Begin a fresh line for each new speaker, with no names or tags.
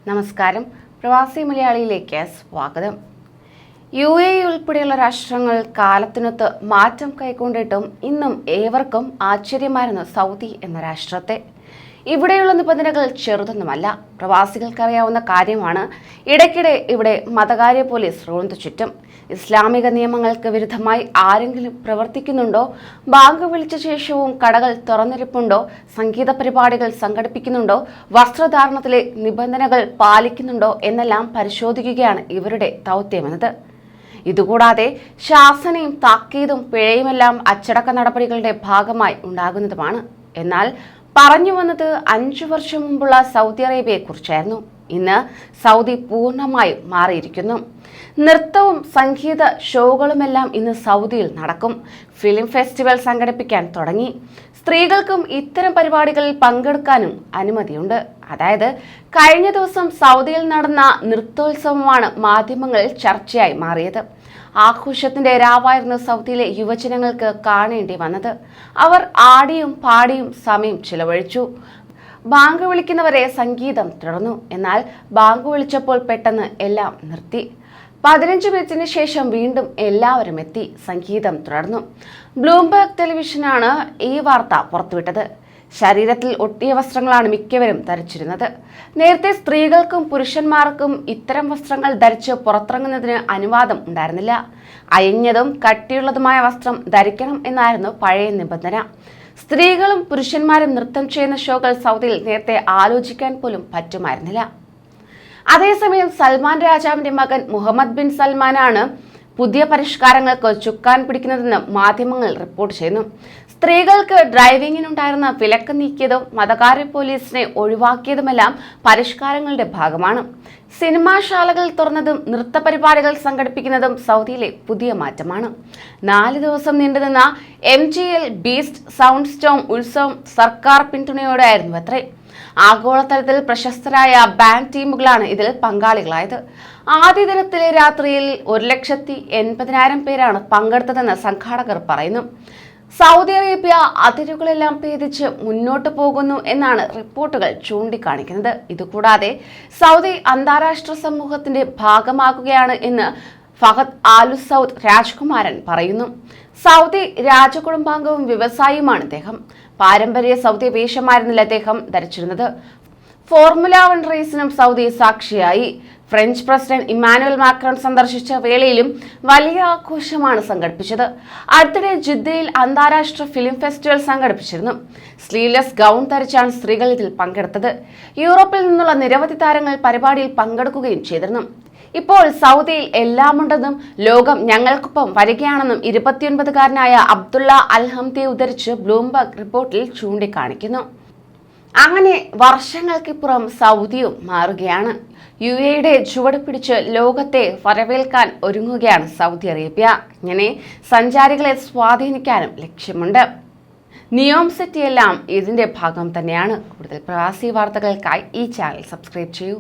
നമസ്കാരം. പ്രവാസി മലയാളിയിലേക്ക് സ്വാഗതം. UAE ഉൾപ്പെടെയുള്ള രാഷ്ട്രങ്ങൾ കാലത്തിനൊത്ത് മാറ്റം കൈക്കൊണ്ടിട്ടും ഇന്നും ഏവർക്കും ആശ്ചര്യമായിരുന്നു സൗദി എന്ന രാഷ്ട്രത്തെ. ഇവിടെയുള്ള നിബന്ധനകൾ ചെറുതൊന്നുമല്ല, പ്രവാസികൾക്കറിയാവുന്ന കാര്യമാണ്. ഇടയ്ക്കിടെ ഇവിടെ മതകാര്യ പോലീസ് റോന്തു ചുറ്റും. ഇസ്ലാമിക നിയമങ്ങൾക്ക് വിരുദ്ധമായി ആരെങ്കിലും പ്രവർത്തിക്കുന്നുണ്ടോ, ബാങ്ക് വിളിച്ച ശേഷവും കടകൾ തുറന്നിരിപ്പുണ്ടോ, സംഗീത പരിപാടികൾ സംഘടിപ്പിക്കുന്നുണ്ടോ, വസ്ത്രധാരണത്തിലെ നിബന്ധനകൾ പാലിക്കുന്നുണ്ടോ എന്നെല്ലാം പരിശോധിക്കുകയാണ് ഇവരുടെ ദൗത്യമെന്നത്. ഇതുകൂടാതെ ശാസനയും താക്കീതും പിഴയുമെല്ലാം അച്ചടക്ക നടപടികളുടെ ഭാഗമായി ഉണ്ടാകുന്നതുമാണ്. എന്നാൽ പറഞ്ഞു വന്നത് 5 വർഷം മുമ്പുള്ള സൗദി അറേബ്യയെക്കുറിച്ചായിരുന്നു. ഇന്ന് സൗദി പൂർണ്ണമായും മാറിയിരിക്കുന്നു. നൃത്തവും സംഗീത ഷോകളുമെല്ലാം ഇന്ന് സൗദിയിൽ നടക്കും. ഫിലിം ഫെസ്റ്റിവൽ സംഘടിപ്പിക്കാൻ തുടങ്ങി. സ്ത്രീകൾക്കും ഇത്തരം പരിപാടികളിൽ പങ്കെടുക്കാനും അനുമതിയുണ്ട്. അതായത് കഴിഞ്ഞ ദിവസം സൗദിയിൽ നടന്ന നൃത്തോത്സവമാണ് മാധ്യമങ്ങളിൽ ചർച്ചയായി മാറിയത്. ആഘോഷത്തിന്റെ രാവായിരുന്നു സൗദിയിലെ യുവജനങ്ങൾക്ക് കാണേണ്ടി വന്നത്. അവർ ആടിയും പാടിയും സമയം ചിലവഴിച്ചു. ബാങ്ക് വിളിക്കുന്നവരെ സംഗീതം തുടർന്നു. എന്നാൽ ബാങ്ക് വിളിച്ചപ്പോൾ പെട്ടെന്ന് എല്ലാം നിർത്തി. 15 മിനിറ്റിന് ശേഷം വീണ്ടും എല്ലാവരും എത്തി. സംഗീതം തുടർന്നു. ബ്ലൂംബർഗ് ടെലിവിഷനാണ് ഈ വാർത്ത പുറത്തുവിട്ടത്. ശരീരത്തിൽ ഒട്ടിയ വസ്ത്രങ്ങളാണ് മിക്കവരും ധരിച്ചിരുന്നത്. നേരത്തെ സ്ത്രീകൾക്കും പുരുഷന്മാർക്കും ഇത്തരം വസ്ത്രങ്ങൾ ധരിച്ച് പുറത്തിറങ്ങുന്നതിന് അനുവാദം ഉണ്ടായിരുന്നില്ല. അയഞ്ഞതും കട്ടിയുള്ളതുമായ വസ്ത്രം ധരിക്കണം എന്നായിരുന്നു പഴയ നിബന്ധന. സ്ത്രീകളും പുരുഷന്മാരും നൃത്തം ചെയ്യുന്ന ഷോകൾ സൗദിയിൽ നേരത്തെ ആലോചിക്കാൻ പോലും പറ്റുമായിരുന്നില്ല. അതേസമയം സൽമാൻ രാജാവിന്റെ മകൻ മുഹമ്മദ് ബിൻ സൽമാനാണ് പുതിയ പരിഷ്കാരങ്ങൾക്ക് ചുക്കാൻ പിടിക്കുന്നതെന്ന് മാധ്യമങ്ങൾ റിപ്പോർട്ട് ചെയ്യുന്നു. സ്ത്രീകൾക്ക് ഡ്രൈവിംഗിനുണ്ടായിരുന്ന വിലക്ക് നീക്കിയതും മതകാര്യ പോലീസിനെ ഒഴിവാക്കിയതുമെല്ലാം പരിഷ്കാരങ്ങളുടെ ഭാഗമാണ്. സിനിമാശാലകൾ തുറന്നതും നൃത്ത പരിപാടികൾ സംഘടിപ്പിക്കുന്നതും സൗദിയിലെ പുതിയ മാറ്റമാണ്. 4 ദിവസം നീണ്ടുനിന്ന MGL ബീസ്റ്റ് സൗണ്ട് സ്റ്റോം ഉത്സവം സർക്കാർ പിന്തുണയോടെയായിരുന്നു അത്രേ. ആഗോളതലത്തിൽ പ്രശസ്തരായ ബാൻഡ് ടീമുകളാണ് ഇതിൽ പങ്കാളികളായത്. ആദ്യ ദിനത്തിലെ രാത്രിയിൽ 1,80,000 പേരാണ് പങ്കെടുത്തതെന്ന് സംഘാടകർ പറയുന്നു. സൗദി അറേബ്യ അതിരുകളെല്ലാം ഭേദിച്ച് മുന്നോട്ട് പോകുന്നു എന്നാണ് റിപ്പോർട്ടുകൾ ചൂണ്ടിക്കാണിക്കുന്നത്. ഇതുകൂടാതെ സൗദി അന്താരാഷ്ട്ര സമൂഹത്തിന്റെ ഭാഗമാകുകയാണ് എന്ന് ഫഹദ് ആലു സൗദ് രാജകുമാരൻ പറയുന്നു. സൗദി രാജകുടുംബാംഗവും വ്യവസായിയുമാണ് അദ്ദേഹം. പാരമ്പര്യ സൗദി വേഷമായിരുന്നില്ല അദ്ദേഹം ധരിച്ചിരുന്നത്. ഫോർമുല 1 റേസിനും സൗദി സാക്ഷിയായി. ഫ്രഞ്ച് പ്രസിഡന്റ് ഇമ്മാനുവൽ മാക്രോൺ സന്ദർശിച്ച വേളയിലും വലിയ ആഘോഷമാണ് സംഘടിപ്പിച്ചത്. അടുത്തിടെ ജിദ്ദയിൽ അന്താരാഷ്ട്ര ഫിലിം ഫെസ്റ്റിവൽ സംഘടിപ്പിച്ചിരുന്നു. സ്ലീവ്ലെസ് ഗൗൺ ധരിച്ചാണ് സ്ത്രീകൾ ഇതിൽ പങ്കെടുത്തത്. യൂറോപ്പിൽ നിന്നുള്ള നിരവധി താരങ്ങൾ പരിപാടിയിൽ പങ്കെടുക്കുകയും ചെയ്തിരുന്നു. ഇപ്പോൾ സൗദിയിൽ എല്ലാമുണ്ടെന്നും ലോകം ഞങ്ങൾക്കൊപ്പം വരികയാണെന്നും 29-കാരനായ അബ്ദുള്ള അൽഹംദിയെ ഉദ്ധരിച്ച് ബ്ലൂംബർഗ് റിപ്പോർട്ടിൽ ചൂണ്ടിക്കാണിക്കുന്നു. അങ്ങനെ വർഷങ്ങൾക്കിപ്പുറം സൗദിയും മാറുകയാണ്. UAEയുടെ ചുവട് പിടിച്ച് ലോകത്തെ വരവേൽക്കാൻ ഒരുങ്ങുകയാണ് സൗദി അറേബ്യ. ഇങ്ങനെ സഞ്ചാരികളെ സ്വാധീനിക്കാനും ലക്ഷ്യമുണ്ട്. നിയോം സിറ്റിയെല്ലാം ഇതിന്റെ ഭാഗം തന്നെയാണ്. കൂടുതൽ പ്രവാസി വാർത്തകൾക്കായി ഈ ചാനൽ സബ്സ്ക്രൈബ് ചെയ്യൂ.